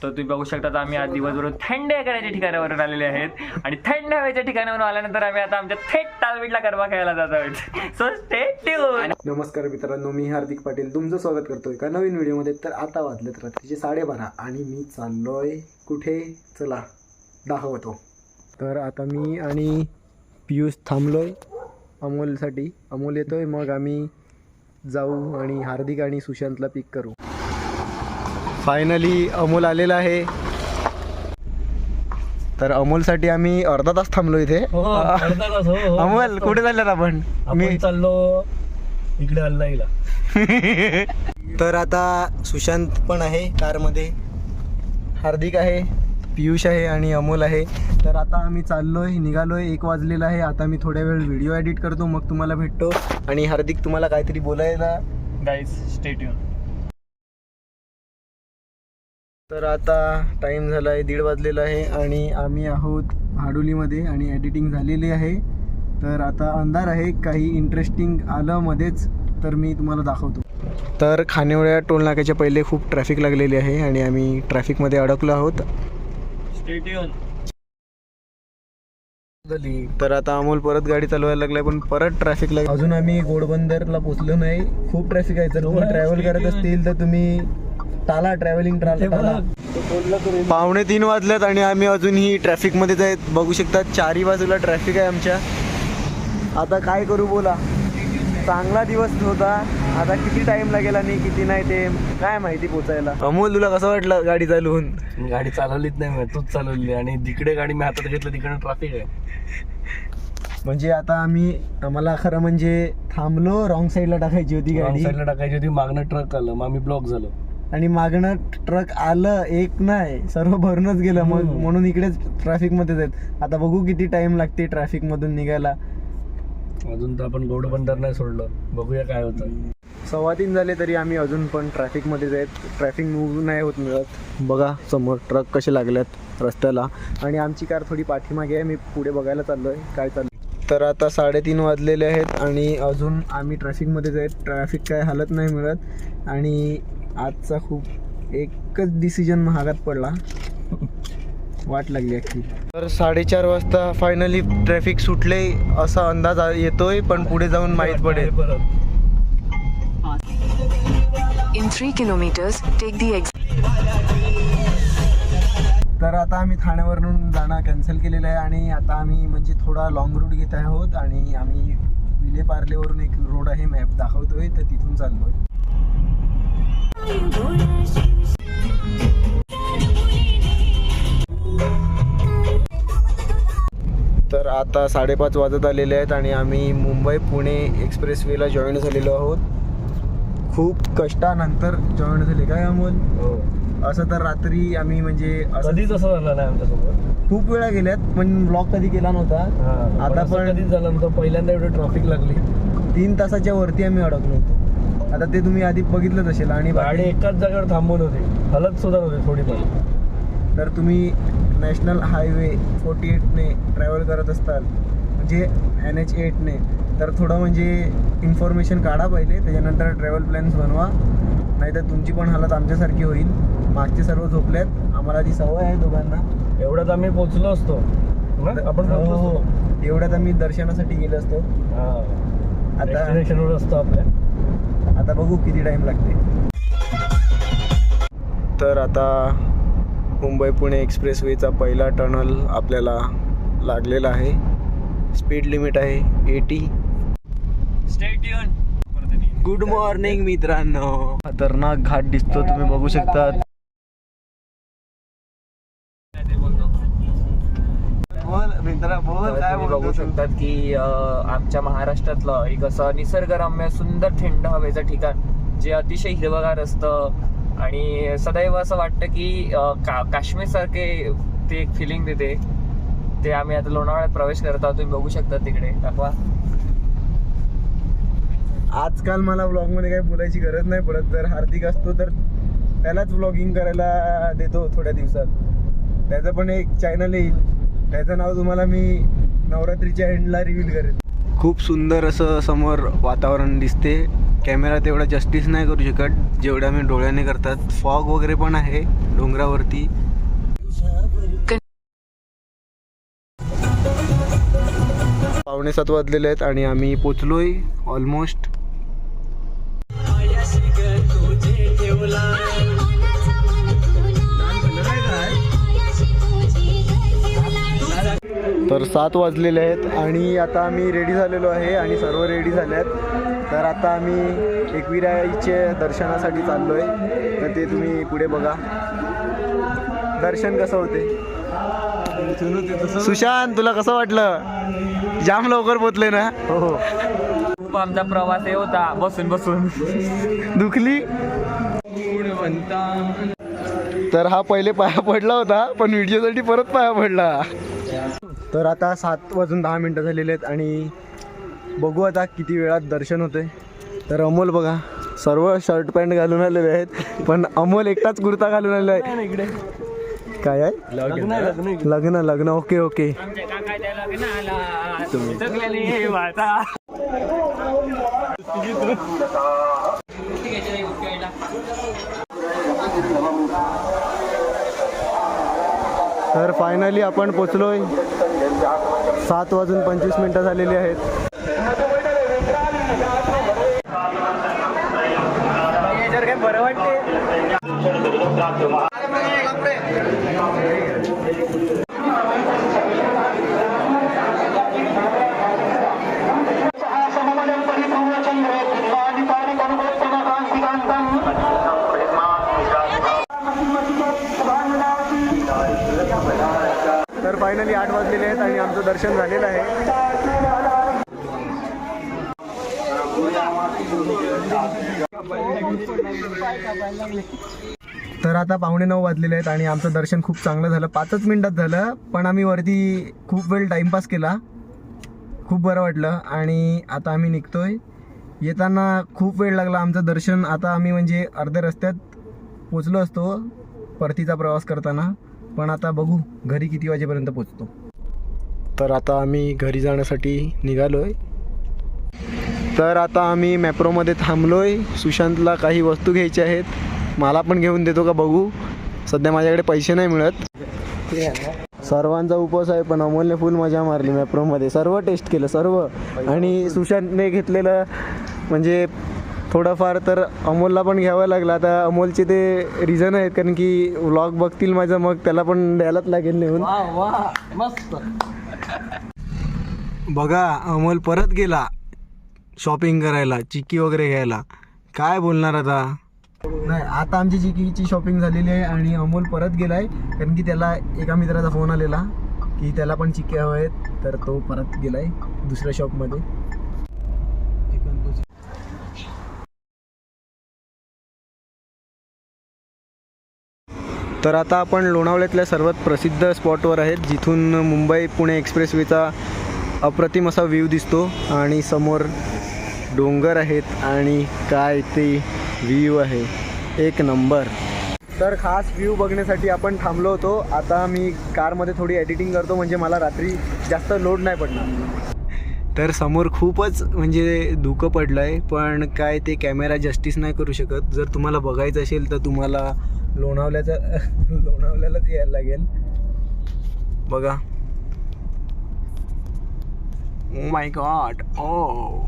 तर तुम्ही बघू शकता आम्ही आज दिवसभर थंड हवेच्या ठिकाणावरून आलेले आहेत आणि थंड हवेच्या ठिकाणावरून आल्यानंतर आम्ही आता आमच्या थेट तालमीतला गरबा खेळायला जात आहोत. So stay tune. नमस्कार मित्रांनो, मी हार्दिक पाटील तुमचं स्वागत करतोय का नवीन व्हिडिओमध्ये. तर आता वाजलेत रात्रीचे 12:30 आणि मी चाललोय कुठे, चला दाखवतो. तर आता मी आणि पियुष थांबलोय अमोलसाठी. अमोल येतोय, मग आम्ही जाऊ आणि हार्दिक आणि सुशांतला पिक करू. फायनली अमोल आलेला आहे. तर अमोलसाठी आम्ही अर्धा तास थांबलो इथे. अमोल कुठे चालल्यात आपण? मी चाललो इकडे अल्लाईला. तर आता सुशांत पण आहे कारमध्ये, हार्दिक आहे, पियुष आहे आणि अमोल आहे. तर आता आम्ही चाललोय, निघालोय. 1 वाजलेला आहे. आता मी थोड्या वेळ व्हिडिओ एडिट करतो, मग तुम्हाला भेटतो. आणि हार्दिक तुम्हाला काहीतरी बोलायला. Guys stay tune. तर आता टाईम झाला आहे 1:30 वाजलेला आहे आणि आम्ही आहोत भाडुलीमध्ये आणि एडिटिंग झालेली आहे. तर आता अंधार आहे. काही इंटरेस्टिंग आलं मध्येच तर मी तुम्हाला दाखवतो. तर खानेवड्या टोल नाक्याच्या पहिले खूप ट्रॅफिक लागलेली आहे आणि आम्ही ट्रॅफिकमध्ये अडकलो आहोत. Stay tune. तर आता अमोल परत गाडी चालवायला लागलाय, पण परत ट्रॅफिक लागला. अजून आम्ही घोडबंदरला पोहोचलो नाही. खूप ट्रॅफिक आहे. जर तुम्ही ट्रॅव्हल करत असतील तर तुम्ही टाला, ट्रॅव्हलिंग टाला. 2:45 वाजल्यात आणि आम्ही अजूनही ट्रॅफिकमध्येच आहेत. बघू शकता 4ही बाजूला ट्रॅफिक आहे आमच्या. आता काय करू बोला. चांगला दिवस होता. आता किती टाइम लागेल आणि किती नाही ते काय माहिती पोचायला. अमोल तुला कसं वाटलं गाडी चालवून? गाडी चालवलीच नाही मी, तूच चालवली. आणि जिकडे गाडी मी हातात घेतलं तिकडे ट्रॅफिक आहे. म्हणजे आता आम्हाला खरं म्हणजे थांबलो. रॉंग साईडला टाकायची होती गाडी. साईडला टाकायची होती. मागणं ट्रक आलं, मग आम्ही ब्लॉक झालो. आणि मागणं ट्रक आलं, एक नाही सर्व भरूनच गेलं. मग म्हणून इकडेच ट्रॅफिकमध्येच आहेत. आता बघू किती टाइम लागते ट्रॅफिकमधून निघायला. अजून तर आपण घोडबंदर नाही सोडलं, बघूया काय होतं. 3:15 झाले तरी आम्ही अजून पण ट्रॅफिकमध्येच आहेत. ट्रॅफिक मूव नाही होत मिळत. बघा समोर ट्रक कसे लागल्यात रस्त्याला आणि आमची कार थोडी पाठीमागे आहे. मी पुढे बघायला चाललो आहे काय चाललं. तर आता 3:30 वाजलेले आहेत आणि अजून आम्ही ट्रॅफिकमध्येच आहेत. ट्रॅफिक काय हालत नाही मिळत आणि आजचा खूप एकच डिसिजन महागात पडला. वाट लागली अख्खी. तर 4:30 वाजता फायनली ट्रॅफिक सुटले असा अंदाज येतोय, पण पुढे जाऊन माहीत पडेल. In 3 kilometers, take the exit. तर आता आम्ही ठाण्यावरून जाणं कॅन्सल केलेलं आहे आणि आता आम्ही म्हणजे थोडा लॉंग रूट घेत आहोत आणि आम्ही विलेपार्लेवरून एक रोड आहे, मॅप दाखवतोय, तर तिथून चाललोय. तर आता 5:30 वाजत आलेले आहेत आणि आम्ही मुंबई पुणे एक्सप्रेसवेला जॉईन झालेलो आहोत. खूप कष्टानंतर जॉईन झाले काय अमोल? असं तर रात्री आम्ही म्हणजे कधीच असं झालं नाही आमच्यासोबत. खूप वेळा गेल्यात पण ब्लॉग कधी केला नव्हता. आता पण कधीच झालं नव्हतं. पहिल्यांदा एवढं ट्रॅफिक लागली. 3 तासाच्या वरती आम्ही अडकलो होतो. आता ते तुम्ही आधी बघितलंच असेल. आणि गाडी एकाच जागेवर थांबून होती, हलत सुद्धा नव्हती थोडी पण. तर तुम्ही नॅशनल हायवे 48ने ट्रॅव्हल करत असताल म्हणजे NH8ने तर थोडं म्हणजे इन्फॉर्मेशन काढा पहिले, त्याच्यानंतर ट्रॅव्हल प्लॅन्स बनवा. नाहीतर तुमची पण हालत आमच्यासारखी होईल. मागचे सर्व झोपल्यात, आम्हाला ती सवय आहे दोघांना. एवढ्यात आम्ही पोहोचलो असतो आपण. हो, एवढ्यात आम्ही दर्शनासाठी गेलो असतो. आता डेस्टिनेशनवर असतो आपल्या. आता बघू किती टाइम लागते. तर आता मुंबई पुणे एक्सप्रेसवेचा पहिला टनल आपल्याला लागलेला आहे. स्पीड लिमिट आहे 80. Stay tune. गुड मॉर्निंग मित्रांनो. खतरनाक घाट दिसतो, तुम्ही बघू शकता. तुम्ही बघू शकतात की आमच्या महाराष्ट्रातलं एक असं निसर्गरम्य सुंदर थंड हवेचं ठिकाण जे अतिशय हिरवगार असतं आणि सदैव असं वाटतं की काश्मीर सारखे ते एक फिलिंग देते. ते आम्ही आता लोणावळ्यात प्रवेश करत आहोत. तुम्ही बघू शकता तिकडे दाखवा. आजकाल मला व्लॉगमध्ये काही बोलायची गरज नाही पडत. तर हार्दिक असतो तर त्यालाच व्लॉगिंग करायला देतो थोड्या दिवसात. त्याचं पण एक चॅनल येईल, त्याचं नाव तुम्हाला मी नवरात्रीच्या एंडला रिव्हील करेन. खूप सुंदर असं समोर वातावरण दिसते कॅमेरा तेवढा जस्टिस नाही करू शकत जेवढा मी डोळ्याने करतात. फॉग वगैरे पण आहे डोंगरावरती. पावणे 7 वाजलेले आहेत आणि आम्ही पोचलोय ऑलमोस्ट. तर 7 वाजलेले आहेत आणि आता आम्ही रेडी झालेलो आहे आणि सर्व रेडी झाले आहेत. तर आता आम्ही एकविराईच्या दर्शनासाठी चाललो आहे. तर ते तुम्ही पुढे बघा दर्शन कसं होते. सुशांत तुला कसं वाटलं? जाम लवकर पोचले ना? हो. खूप आमचा प्रवास हे होता बसून बसून दुखली. तर हा पहिले पाया पडला होता पण व्हिडिओसाठी परत पाया पडला. तर आता 7 वाजून 10 मिनटं झालेले आहेत आणि बघू आता किती वेळात दर्शन होते. तर अमोल बघा सर्व शर्ट पॅन्ट घालून आलेले आहेत पण अमोल एकटाच कुर्ता घालून आलेला आहे. इकडे काय आहे? लग्न लग्न. Okay okay. तर फायनली आपण पोचलोय. 7 वाजून 25 मिनटं झालेली आहेत. बरं वाटते. तर फायनली 8 वाजलेले आहेत आणि आमचं दर्शन झालेलं आहे. तर आता 8:45 वाजलेले आहेत आणि आमचं दर्शन खूप चांगलं झालं. 5च मिनिटात झालं पण आम्ही वरती खूप वेळ टाइमपास केला. खूप बरं वाटलं आणि आता आम्ही निघतोय. येताना खूप वेळ लागला आमचं दर्शन. आता आम्ही म्हणजे अर्ध्या रस्त्यात पोचलो असतो परतीचा प्रवास करताना. पण आता बघू घरी किती वाजेपर्यंत पोचतो. तर आता आम्ही घरी जाण्यासाठी निघालोय. तर आता आम्ही मॅप्रोमध्ये थांबलोय. सुशांतला काही वस्तू घ्यायच्या आहेत. मला पण घेऊन देतो का बघू. सध्या माझ्याकडे पैसे नाही मिळत. सर्वांचा उपवास आहे पण अमोलने फुल मजा मारली मॅप्रोमध्ये. सर्व टेस्ट केलं सर्व. आणि सुशांतने घेतलेलं म्हणजे थोडंफार तर अमोलला पण घ्यावं लागलं. आता अमोलचे ते रिझन आहेत कारण की व्लॉग बघतील माझं मग त्याला पण द्यायलाच लागेल नेऊन. मस्त. बघा अमोल परत गेला शॉपिंग करायला चिक्की वगैरे घ्यायला. काय बोलणार आता. नाही आता आमची चिक्कीची शॉपिंग झालेली आहे आणि अमोल परत गेला आहे कारण की त्याला एका मित्राचा फोन आलेला की त्याला पण चिक्की हवं आहेत. तर तो परत गेला आहे दुसऱ्या शॉपमध्ये. तर आता आपण लोणावळ्यातल्या सर्वात प्रसिद्ध स्पॉटवर आहेत जिथून मुंबई पुणे एक्सप्रेसवेचा अप्रतिम असा व्ह्यू दिसतो आणि समोर डोंगर आहेत आणि काय ते व्ह्यू आहे एक नंबर. तर खास व्ह्यू बघण्यासाठी आपण थांबलो होतो. आता मी कारमध्ये थोडी एडिटिंग करतो म्हणजे मला रात्री जास्त लोड नाही पडणार. तर समोर खूपच म्हणजे धुकं पडलं आहे पण काय ते कॅमेरा जस्टिस नाही करू शकत. जर तुम्हाला बघायचं असेल तर तुम्हाला लोणावळ्यालाच यायला लागेल. बघा ओ माय गॉड. ओ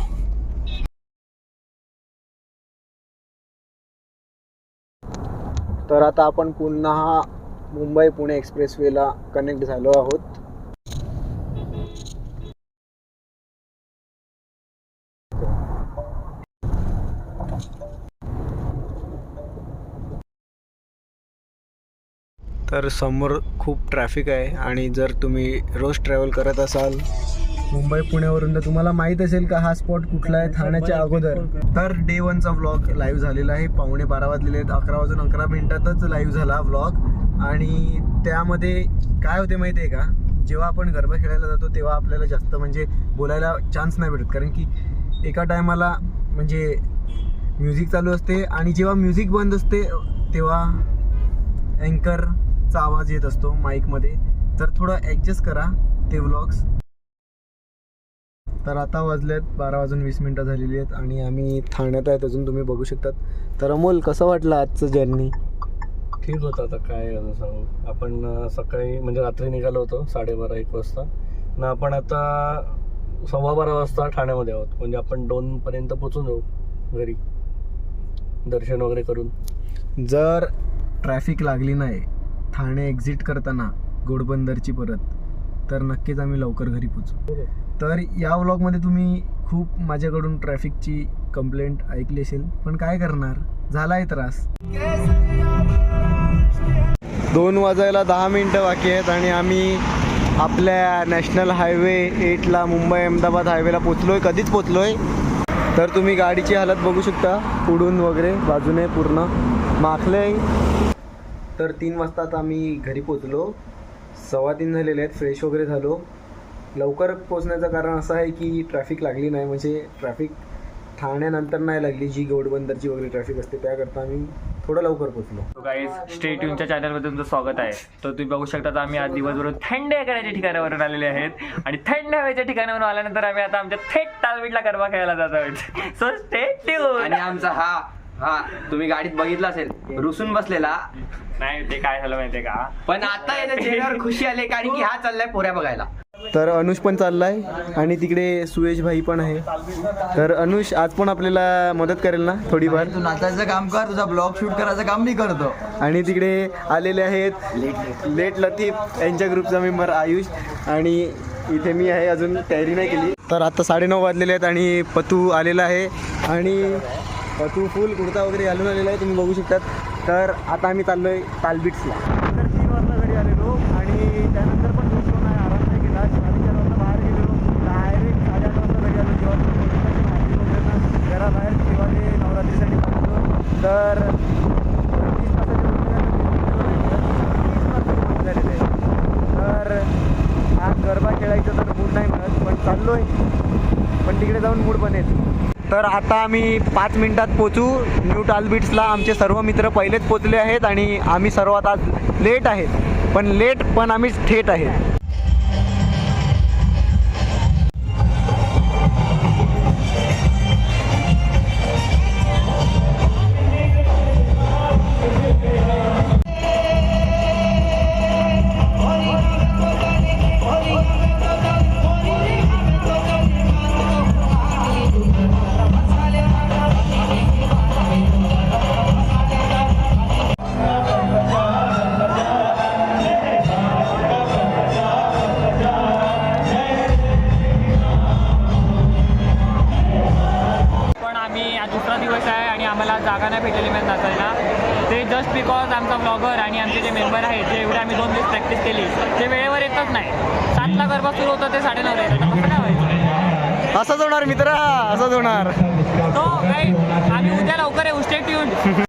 तर आता आपण पुन्हा मुंबई पुणे एक्सप्रेसवेला कनेक्ट झालो आहोत. तर समोर खूप ट्रॅफिक आहे आणि जर तुम्ही रोज ट्रॅव्हल करत असाल मुंबई पुण्यावरून तर तुम्हाला माहीत असेल का हा स्पॉट कुठला आहे ठाण्याच्या अगोदर. तर डे 1चा व्लॉग लाईव्ह झालेला आहे. 11:15 वाजलेले आहेत. 11 वाजून 11 मिनिटातच लाईव्ह झाला व्लॉग. आणि त्यामध्ये काय होते माहिती आहे का, जेव्हा आपण गरबा खेळायला जातो तेव्हा आपल्याला जास्त म्हणजे बोलायला चान्स नाही भेटत कारण की एका टायमाला म्हणजे म्युझिक चालू असते आणि जेव्हा म्युझिक बंद असते तेव्हा अँकरचा आवाज येत असतो माईकमध्ये. तर थोडं ॲडजस्ट करा ते व्लॉग्स. तर आता वाजलेत 12:20 झालेली आहेत आणि आम्ही ठाण्यात आहेत अजून, तुम्ही बघू शकतात. तर अमोल, कसं वाटलं आजचं जर्नी? ठीक होतं. आता काय असं सांगू, आपण सकाळी म्हणजे रात्री निघालो होतो 12:30-1 वाजता ना, आपण आता 12:15 वाजता ठाण्यामध्ये आहोत. म्हणजे आपण 2 पर्यंत पोचून जाऊ घरी दर्शन वगैरे करून. जर ट्रॅफिक लागली नाही ठाणे एक्झिट करताना घोडबंदरची परत, तर नक्कीच आम्ही लवकर घरी पोचू. तर या व्लॉगमध्ये तुम्ही खूप माझ्याकडून ट्रॅफिकची कंप्लेंट ऐकली असेल, पण काय करणार, झाला आहे त्रास. 2 वाजायला 10 मिनटं बाकी आहेत आणि आम्ही आपल्या नॅशनल हायवे 8ला मुंबई अहमदाबाद हायवेला पोचलो आहे. कधीच पोचलो आहे. तर तुम्ही गाडीची हालत बघू शकता, पुढून वगैरे बाजूने पूर्ण माखले. तर 3 वाजता आता आम्ही घरी पोचलो. 2:15 झालेले आहेत. फ्रेश वगैरे झालो. लवकर पोचण्याचं कारण असं आहे की ट्रॅफिक लागली नाही, म्हणजे ट्रॅफिक ठाण्यानंतर नाही लागली, जी घोडबंदरची वगैरे ट्रॅफिक असते त्याकरता आम्ही थोडं लवकर पोचलो. गाईज, स्टे ट्यूनच्या चॅनलमध्ये तुमचं स्वागत आहे. तर तुम्ही बघू शकता तर आम्ही आज दिवसभर थंड हवेच्या ठिकाणावरून आलेले आहेत आणि थंड हवेच्या ठिकाणावरून आल्यानंतर आम्ही आता आमच्या थेट तालमीतला गरबा खेळायला जात आहोत. So stay tune. आणि आमचा हा तुम्ही गाडीत बघितला असेल, रुसून बसलेला, नाही ते काय झालं माहितीये का, पण आता याच्या चेहऱ्यावर खुशी आली कारण की हा चाललाय पोऱ्या बघायला. तर अनुष पण चाललाय आणि तिकडे सुयश भाई पण आहे. तर अनुष आज पण आपल्याला मदत करेल ना थोडीफार? तू नाचायचं काम कर, तुझा ब्लॉग शूट करायचं काम मी करतो. आणि तिकडे आलेले आहेत लेट लतीफ यांच्या ग्रुपचा मेंबर आयुष, आणि इथे मी आहे, अजून तयारी नाही केली. तर आता 9:30 वाजलेले आहेत आणि पतू आलेला आहे आणि पतू फुल कुर्ता वगैरे घालून आलेला आहे, तुम्ही बघू शकतात. तर आता आम्ही चाललो आहे तालबीट्सला. तर 3 वाजता घरी आलेलो आणि त्यानंतर पण झोपलो नाही, आराम नाही केला. 4:30 वाजता बाहेर गेलेलो, डायरेक्ट 8:30 वाजता घरी आलो. जेव्हा घराबाहेर तेव्हा ते नवरात्रीसाठी पोहोचलो. तर 30 तासाच्या झालेलं आहे. तर आज गरबा खेळायचं तर मूड नाही मिळत, पण चाललो आहे, पण तिकडे जाऊन मूड बनेल. तर आता आम्ही 5 मिनिटात पोचू न्यू तालबीट्सला. आमचे सर्व मित्र पहिलेच पोचले आहेत आणि आम्ही सर्वात आज लेट आहेत, पण आम्ही थेट आहेत. आम्हाला जागा नाही भेटलेली मॅच नाचायला. ते जस्ट बिकॉज आमचा ब्लॉगर आणि आमचे जे मेंबर आहेत, जे एवढे आम्ही 2 दिवस प्रॅक्टिस केली, ते वेळेवर येतच नाही. 7ला गरबा सुरू होतं, ते 9:30 येतात. कसं काय व्हायचं? असंच होणार मित्र, असंच होणार. तो काही आम्ही उद्या लवकर येऊ. Stay tuned.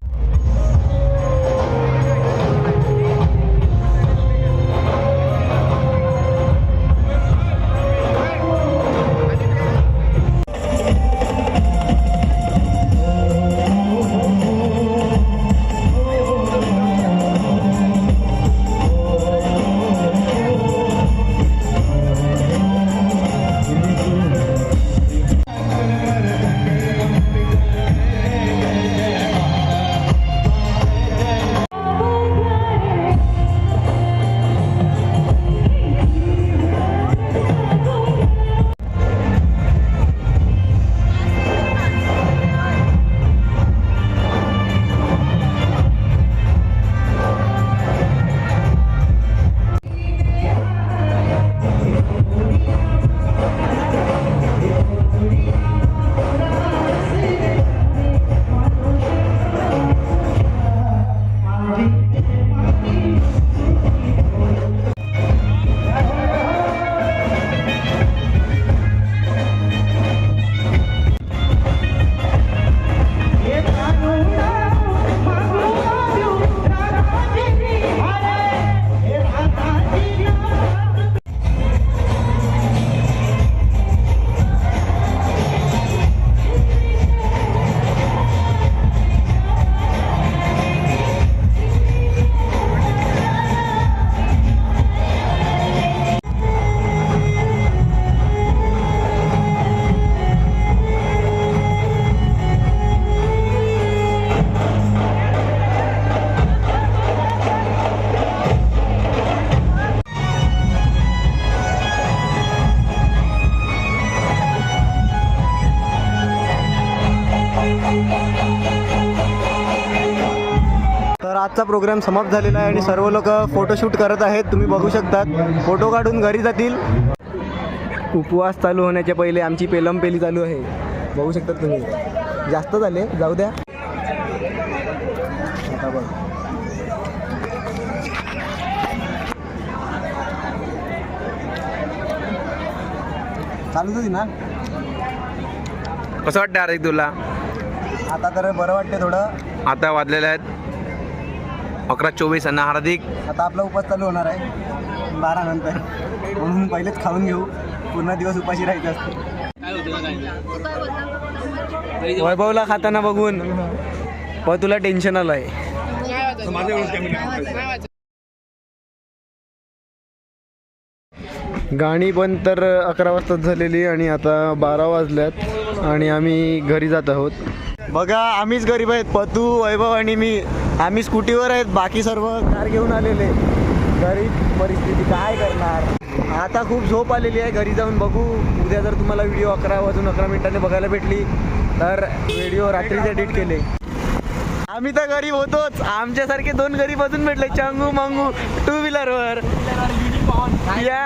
आजचा प्रोग्राम समाप्त झालेला आहे आणि सर्व लोक फोटोशूट करत आहेत. तुम्ही बघू शकतात, फोटो काढून घरी जातील. उपवास चालू होण्याच्या पहिले आमची पेलमपेली चालू आहे. बघू शकतात तुम्ही. जास्त झाले, जाऊ द्या. आता बघ, चालूच होती ना. कसं वाटतं हार्दिक तुला? आता तर बरं वाटते थोडं. आता वाजलेले आहेत 11:24 आणि हार्दिक आता आपला उपवास चालू होणार आहे 12 नंतर, म्हणून पहिलेच खाऊन घेऊ. पूर्ण दिवस उपाशी राहायचं असतं. वैभवला खाताना बघून पण तुला टेन्शन आलं आहे. गाणी पण तर 11 वाजताच झालेली आणि आता 12 वाजल्यात आणि आम्ही घरी जात आहोत. बघा, आम्हीच गरीब आहेत. पतू, वैभव आणि मी. आम्ही स्कूटीवर आहेत, बाकी सर्व कार घेऊन आलेले. गरीब परिस्थिती, काय करणार. आता खूप झोप आलेली आहे. घरी जाऊन बघू. उद्या जर तुम्हाला व्हिडिओ 11 वाजून 11 मिनिटांनी बघायला भेटली तर व्हिडिओ रात्रीच एडिट केले. आम्ही तर गरीब होतोच. आमच्यासारखे 2 गरीब अजून भेटले, चांगू मांगू 2 व्हीलरवर. या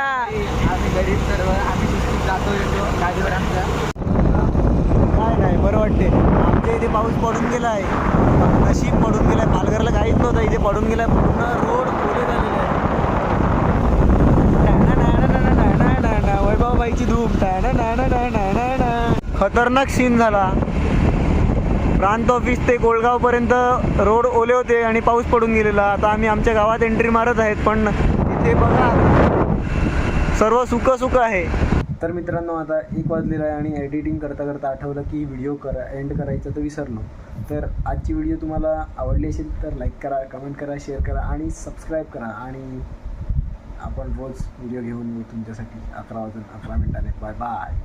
आम्ही गरीब सर्व. आम्ही जातो येतो गाडीवर आमच्या. काय नाही, बरं वाटते. आमच्या इथे पाऊस पडून गेला आहे. नशीब पडून गेला आहे. पालघरला काहीच नव्हतं, इथे पडून गेला आहे. पूर्ण रोड ओले झालेले आहे. वैभवबाईची धूम. खतरनाक सीन झाला. प्रांत ऑफिस ते कोळगावपर्यंत रोड ओले होते आणि पाऊस पडून गेलेला. आता आम्ही आमच्या गावात एंट्री मारत आहेत, पण इथे बघा सर्व सुकं आहे. तर मित्रांनो, आता 1 वाजलेला आहे आणि एडिटिंग करता करता आठवलं की व्हिडिओ एंड करायचं, तर विसरलो. तर आजची व्हिडिओ तुम्हाला आवडली असेल तर लाईक करा, कमेंट करा, शेअर करा आणि सबस्क्राईब करा. आणि आपण रोज व्हिडिओ घेऊन येऊ तुमच्यासाठी 11 वाजून 11 मिनिटाने. Bye bye.